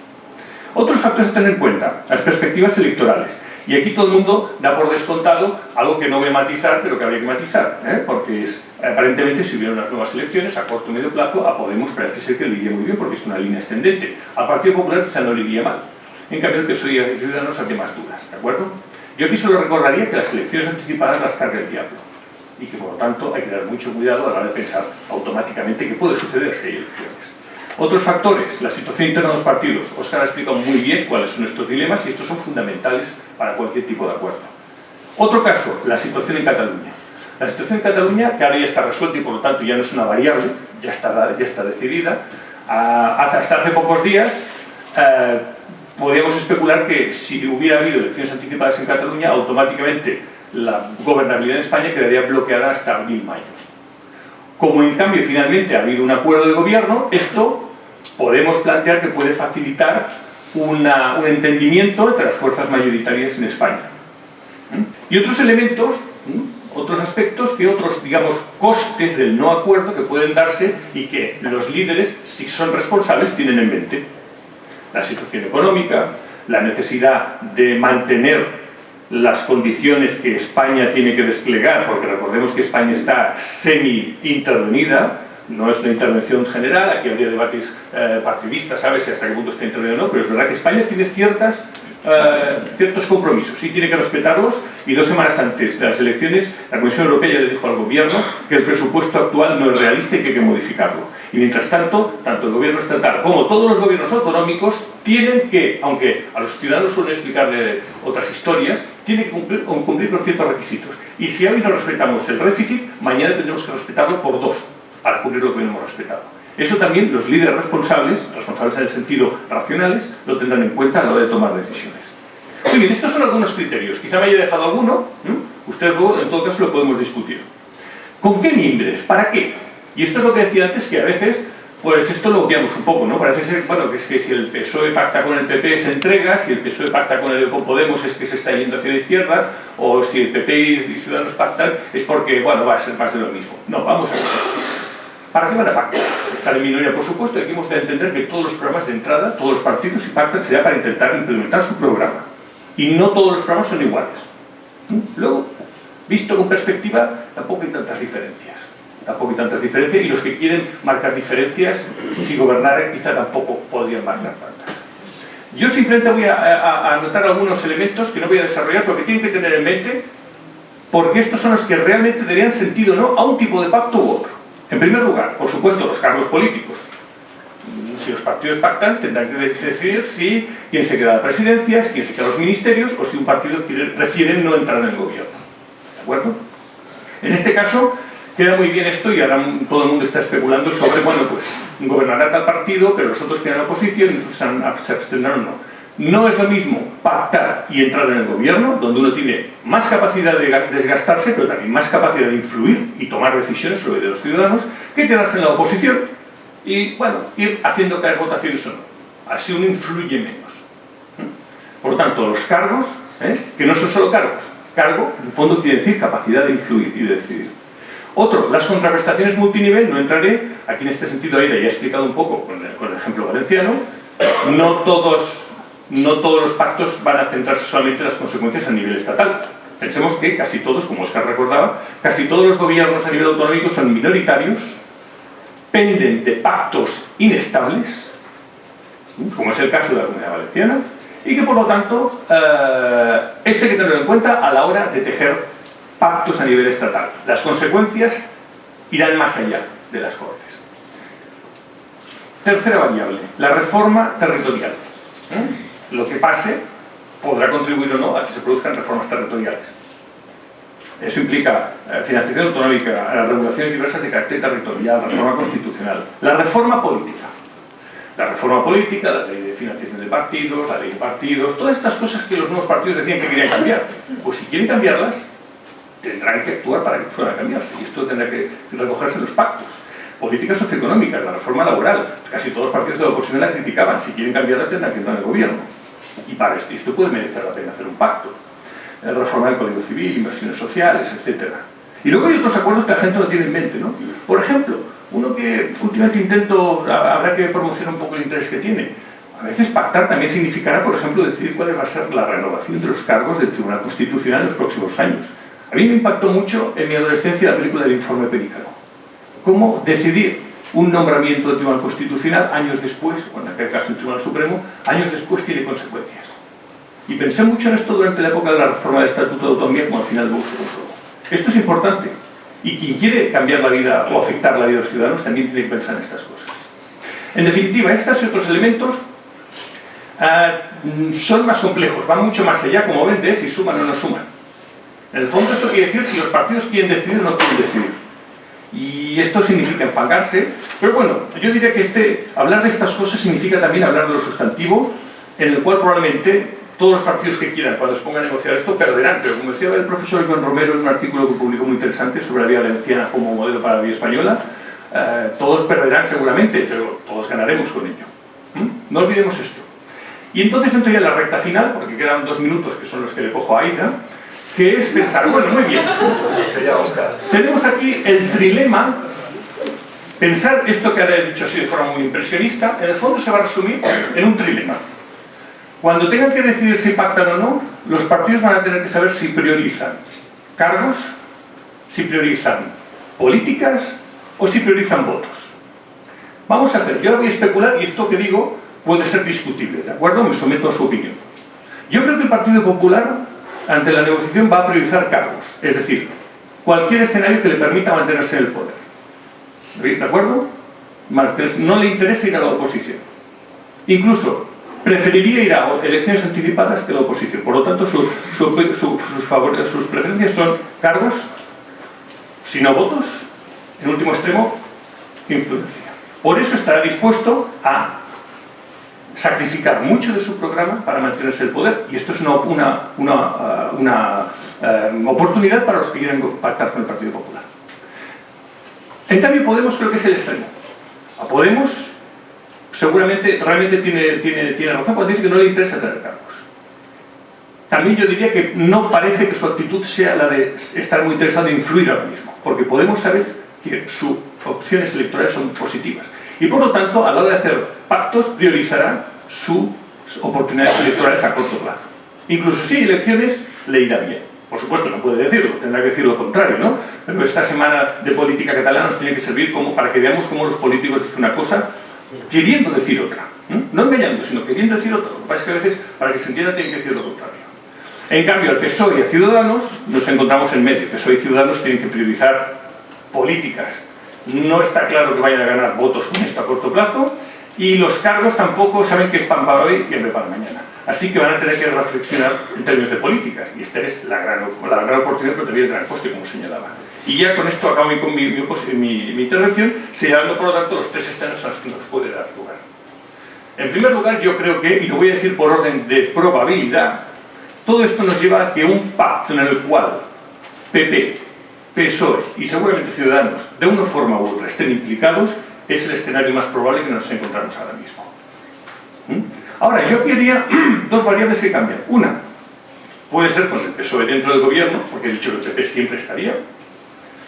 Otros factores a tener en cuenta, las perspectivas electorales. Y aquí todo el mundo da por descontado algo que no voy a matizar, pero que habría que matizar, porque aparentemente si hubiera unas nuevas elecciones a corto o medio plazo, a Podemos parece ser que le iría muy bien porque es una línea ascendente. Al Partido Popular quizá no le iría mal. En cambio el PSOE y a Ciudadanos hace más dudas, ¿de acuerdo? Yo aquí solo recordaría que las elecciones anticipadas las carga el diablo y que por lo tanto hay que tener mucho cuidado a la hora de pensar automáticamente qué puede suceder si hay elecciones. Otros factores, la situación interna de los partidos. Óscar ha explicado muy bien cuáles son estos dilemas y estos son fundamentales para cualquier tipo de acuerdo. Otro caso, la situación en Cataluña. La situación en Cataluña, que ahora ya está resuelta y por lo tanto ya no es una variable, ya está decidida. Hasta hace pocos días podíamos especular que si hubiera habido elecciones anticipadas en Cataluña, automáticamente la gobernabilidad en España quedaría bloqueada hasta abril-mayo. Como en cambio finalmente ha habido un acuerdo de gobierno, esto podemos plantear que puede facilitar un entendimiento entre las fuerzas mayoritarias en España. Y otros elementos, otros aspectos, que otros, digamos, costes del no acuerdo que pueden darse y que los líderes, si son responsables, tienen en mente. La situación económica, la necesidad de mantener las condiciones que España tiene que desplegar, porque recordemos que España está semi-intervenida, no es una intervención general, aquí habría debates partidistas, ¿sabes? Si hasta qué punto está intervenido o no, pero es verdad que España tiene ciertos compromisos y tiene que respetarlos, y 2 semanas antes de las elecciones la Comisión Europea ya le dijo al gobierno que el presupuesto actual no es realista y que hay que modificarlo. Y mientras tanto, tanto el gobierno estatal como todos los gobiernos autonómicos tienen que, aunque a los ciudadanos suelen explicarle otras historias, tienen que cumplir con ciertos requisitos. Y si hoy no respetamos el déficit, mañana tendremos que respetarlo por 2 para cumplir lo que no hemos respetado. Eso también los líderes responsables en el sentido racionales, lo tendrán en cuenta a la hora de tomar decisiones. Muy bien, estos son algunos criterios. Quizá me haya dejado alguno, ustedes luego en todo caso lo podemos discutir. ¿Con qué mimbres? ¿Para qué? Y esto es lo que decía antes, que a veces, pues esto lo obviamos un poco, ¿no? Parece ser, bueno, que es que si el PSOE pacta con el PP se entrega, si el PSOE pacta con Podemos es que se está yendo hacia la izquierda, o si el PP y Ciudadanos pactan es porque, bueno, va a ser más de lo mismo. No, vamos a ver. ¿Para qué van a pactar? Están en minoría, por supuesto, y aquí hemos de entender que todos los programas de entrada, todos los partidos, si pactan, será para intentar implementar su programa. Y no todos los programas son iguales. Luego, visto con perspectiva, tampoco hay tantas diferencias. Tampoco hay tantas diferencias, y los que quieren marcar diferencias, si gobernaran, quizá tampoco podrían marcar tantas. Yo simplemente voy a anotar algunos elementos que no voy a desarrollar, porque tienen que tener en mente, porque estos son los que realmente darían sentido, ¿no?, a un tipo de pacto u otro. En primer lugar, por supuesto, los cargos políticos. Si los partidos pactan, tendrán que decidir quién se queda a las presidencias, quién se queda a los ministerios, o si un partido prefiere no entrar en el gobierno. ¿De acuerdo? En este caso, queda muy bien esto, y ahora todo el mundo está especulando sobre, bueno, pues, gobernará tal partido, pero los otros quedan en oposición, y entonces se abstendrán o no. No es lo mismo pactar y entrar en el gobierno, donde uno tiene más capacidad de desgastarse, pero también más capacidad de influir y tomar decisiones sobre los ciudadanos, que quedarse en la oposición y, bueno, ir haciendo caer votaciones o no. Así uno influye menos. Por lo tanto, los cargos, que no son solo cargos, cargo, en el fondo quiere decir capacidad de influir y de decidir. Otro, las contraprestaciones multinivel, no entraré, aquí en este sentido Aida ya he explicado un poco con el ejemplo valenciano, no todos los pactos van a centrarse solamente en las consecuencias a nivel estatal. Pensemos que casi todos, como Óscar recordaba, casi todos los gobiernos a nivel autonómico son minoritarios, penden de pactos inestables, como es el caso de la Comunidad Valenciana, y que por lo tanto esto hay que tenerlo en cuenta a la hora de tejer pactos a nivel estatal. Las consecuencias irán más allá de las Cortes. Tercera variable, la reforma territorial. Lo que pase podrá contribuir o no a que se produzcan reformas territoriales. Eso implica financiación autonómica, regulaciones diversas de carácter territorial, reforma constitucional, la reforma política. La reforma política, la ley de financiación de partidos, la ley de partidos, todas estas cosas que los nuevos partidos decían que querían cambiar. Pues si quieren cambiarlas, tendrán que actuar para que puedan cambiarse, y esto tendrá que recogerse en los pactos. Políticas socioeconómicas, la reforma laboral, casi todos los partidos de la oposición la criticaban, si quieren cambiarla tendrán que entrar en el gobierno. Y para esto puede merecer la pena hacer un pacto. La reforma del Código Civil, inversiones sociales, etc. Y luego hay otros acuerdos que la gente no tiene en mente, ¿no? Por ejemplo, uno que últimamente habrá que promocionar un poco el interés que tiene. A veces pactar también significará, por ejemplo, decidir cuál va a ser la renovación de los cargos del Tribunal Constitucional en los próximos años. A mí me impactó mucho en mi adolescencia la película del Informe Pelícano. Cómo decidir un nombramiento del Tribunal Constitucional años después, o en aquel caso el Tribunal Supremo, años después tiene consecuencias. Y pensé mucho en esto durante la época de la reforma del Estatuto de Autonomía, como al final luego se comprobó. Esto es importante, y quien quiere cambiar la vida o afectar la vida de los ciudadanos también tiene que pensar en estas cosas. En definitiva, estos y otros elementos son más complejos, van mucho más allá, como ven, de si suman o no suman. En el fondo esto quiere decir si los partidos quieren decidir o no quieren decidir. Y esto significa enfangarse, pero bueno, yo diría que hablar de estas cosas significa también hablar de lo sustantivo, en el cual probablemente todos los partidos que quieran, cuando se pongan a negociar esto, perderán. Pero como decía el profesor Joan Romero en un artículo que publicó muy interesante sobre la vía valenciana como modelo para la vía española, todos perderán seguramente, pero todos ganaremos con ello. No olvidemos esto. Y entonces entro ya en la recta final, porque quedan 2 minutos, que son los que le cojo a Aida, que es pensar, bueno, muy bien, tenemos aquí el trilema, pensar esto que ahora he dicho así de forma muy impresionista, en el fondo se va a resumir en un trilema. Cuando tengan que decidir si pactan o no, los partidos van a tener que saber si priorizan cargos, si priorizan políticas o si priorizan votos. Vamos a hacer, yo ahora voy a especular y esto que digo puede ser discutible, ¿de acuerdo? Me someto a su opinión. Yo creo que el Partido Popular ante la negociación va a priorizar cargos, es decir, cualquier escenario que le permita mantenerse en el poder. ¿De acuerdo? No le interesa ir a la oposición. Incluso preferiría ir a elecciones anticipadas que a la oposición. Por lo tanto, sus preferencias son cargos, si no votos, en último extremo, influencia. Por eso estará dispuesto a sacrificar mucho de su programa para mantenerse el poder, y esto es una oportunidad para los que quieren pactar con el Partido Popular. En cambio, Podemos creo que es el extremo. A Podemos seguramente, realmente tiene razón cuando dice que no le interesa tener cargos. También yo diría que no parece que su actitud sea la de estar muy interesado en influir ahora mismo, porque Podemos saber que sus opciones electorales son positivas. Y por lo tanto, a la hora de hacer pactos, priorizará sus oportunidades electorales a corto plazo. Incluso si hay elecciones, le irá bien. Por supuesto, no puede decirlo, tendrá que decir lo contrario, ¿no? Pero esta semana de política catalana nos tiene que servir como para que veamos cómo los políticos dicen una cosa queriendo decir otra. No engañando, sino queriendo decir otra. Lo que pasa es que a veces, para que se entienda, tienen que decir lo contrario. En cambio, al PSOE y a Ciudadanos nos encontramos en medio. PSOE y Ciudadanos tienen que priorizar políticas. No está claro que vayan a ganar votos con esto a corto plazo, y los cargos tampoco saben que es pan para hoy y hambre para mañana. Así que van a tener que reflexionar en términos de políticas, y esta es la gran oportunidad, pero también el gran coste, como señalaba. Y ya con esto acabo con mi intervención, señalando por lo tanto los tres escenarios a los que nos puede dar lugar. En primer lugar, yo creo que, y lo voy a decir por orden de probabilidad, todo esto nos lleva a que un pacto en el cual PP, PSOE y seguramente Ciudadanos, de una forma u otra, estén implicados, es el escenario más probable que nos encontramos ahora mismo. Ahora, yo quería dos variables que cambian. Una, puede ser con el PSOE dentro del gobierno, porque he dicho que el PP siempre estaría.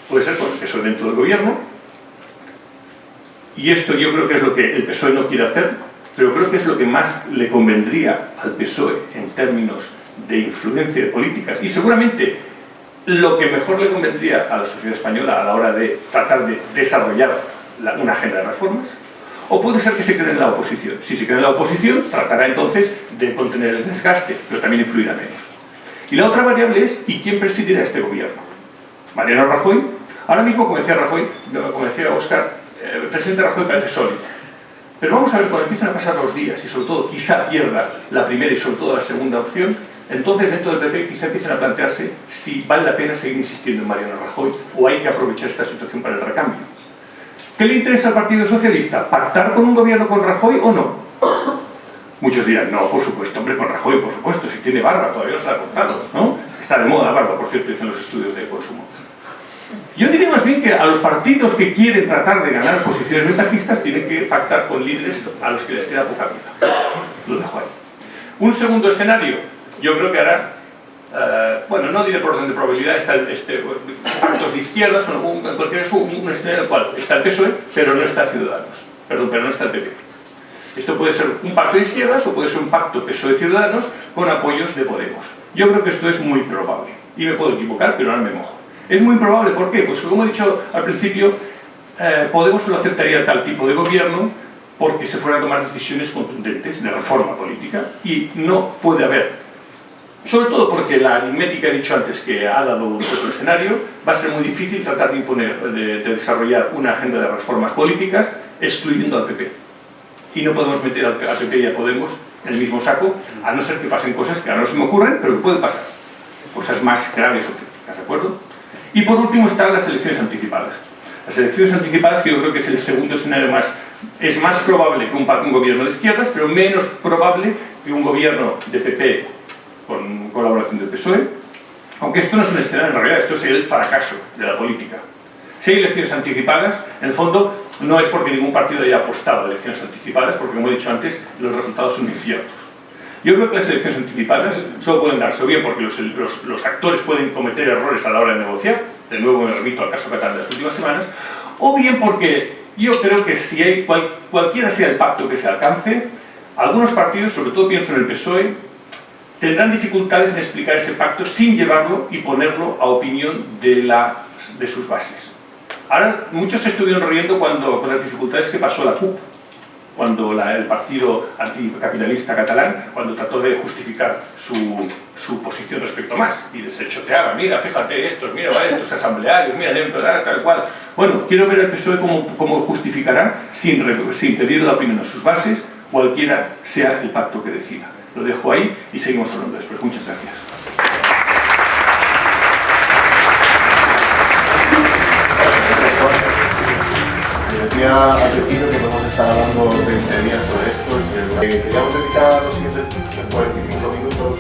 Puede ser con el PSOE dentro del gobierno. Y esto yo creo que es lo que el PSOE no quiere hacer, pero creo que es lo que más le convendría al PSOE en términos de influencia de políticas, y seguramente lo que mejor le convendría a la sociedad española a la hora de tratar de desarrollar una agenda de reformas. O puede ser que se quede en la oposición. Si se queda en la oposición, tratará entonces de contener el desgaste, pero también influirá menos. Y la otra variable es, ¿y quién presidirá este gobierno? Mariano Rajoy. Ahora mismo, como decía Óscar, el presidente Rajoy parece sólido. Pero vamos a ver, cuando empiezan a pasar los días, y sobre todo quizá pierda la primera y sobre todo la segunda opción, entonces dentro del PP quizá empiecen a plantearse si vale la pena seguir insistiendo en Mariano Rajoy o hay que aprovechar esta situación para el recambio. ¿Qué le interesa al Partido Socialista? ¿Pactar con un gobierno con Rajoy o no? Muchos dirán, no, por supuesto, hombre, con Rajoy, por supuesto, si tiene barba, todavía no se ha cortado, ¿no? Está de moda la barba, por cierto, dicen los estudios de consumo. Yo diría más bien que a los partidos que quieren tratar de ganar posiciones ventajistas tienen que pactar con líderes a los que les queda poca vida. Lo dejo ahí. Un segundo escenario, yo creo que hará, bueno, no diré por orden de probabilidad, está pactos de izquierdas, o en cualquier caso, un escenario en el cual está el PSOE, pero no está Ciudadanos, pero no está el PP. Esto puede ser un pacto de izquierdas o puede ser un pacto PSOE-Ciudadanos con apoyos de Podemos. Yo creo que esto es muy probable, y me puedo equivocar, pero ahora me mojo. Es muy probable, ¿por qué? Pues como he dicho al principio, Podemos solo aceptaría tal tipo de gobierno porque se fueran a tomar decisiones contundentes de reforma política, y no puede haber, sobre todo porque la aritmética, he dicho antes, que ha dado otro escenario, va a ser muy difícil tratar de imponer, de desarrollar una agenda de reformas políticas excluyendo al PP. Y no podemos meter al PP y a Podemos en el mismo saco, a no ser que pasen cosas que ahora no se me ocurren, pero que pueden pasar. Cosas más graves o críticas, ¿de acuerdo? Y por último están las elecciones anticipadas. Las elecciones anticipadas, que yo creo que es el segundo escenario es más probable que un gobierno de izquierdas, pero menos probable que un gobierno de PP con colaboración del PSOE, aunque esto no es un escenario en realidad, esto es el fracaso de la política. Si hay elecciones anticipadas, en el fondo no es porque ningún partido haya apostado a elecciones anticipadas, porque como he dicho antes, los resultados son inciertos. Yo creo que las elecciones anticipadas solo pueden darse o bien porque los actores pueden cometer errores a la hora de negociar, de nuevo me remito al caso Qatar de las últimas semanas, o bien porque yo creo que si hay cualquiera sea el pacto que se alcance, algunos partidos, sobre todo pienso en el PSOE, tendrán dificultades en explicar ese pacto sin llevarlo y ponerlo a opinión de sus bases. Ahora, muchos se estuvieron riendo con las dificultades que pasó la CUP, cuando el partido anticapitalista catalán, cuando trató de justificar su posición respecto a más, y se choteaba, mira, fíjate estos, mira, estos asamblearios, mira, tal cual. Bueno, quiero ver al PSOE cómo justificará, sin pedir la opinión a sus bases, cualquiera sea el pacto que decida. Lo dejo ahí y seguimos hablando después. Muchas gracias. Decía al principio que podemos estar hablando 20 días sobre esto. Queríamos dedicar los siguientes 45 minutos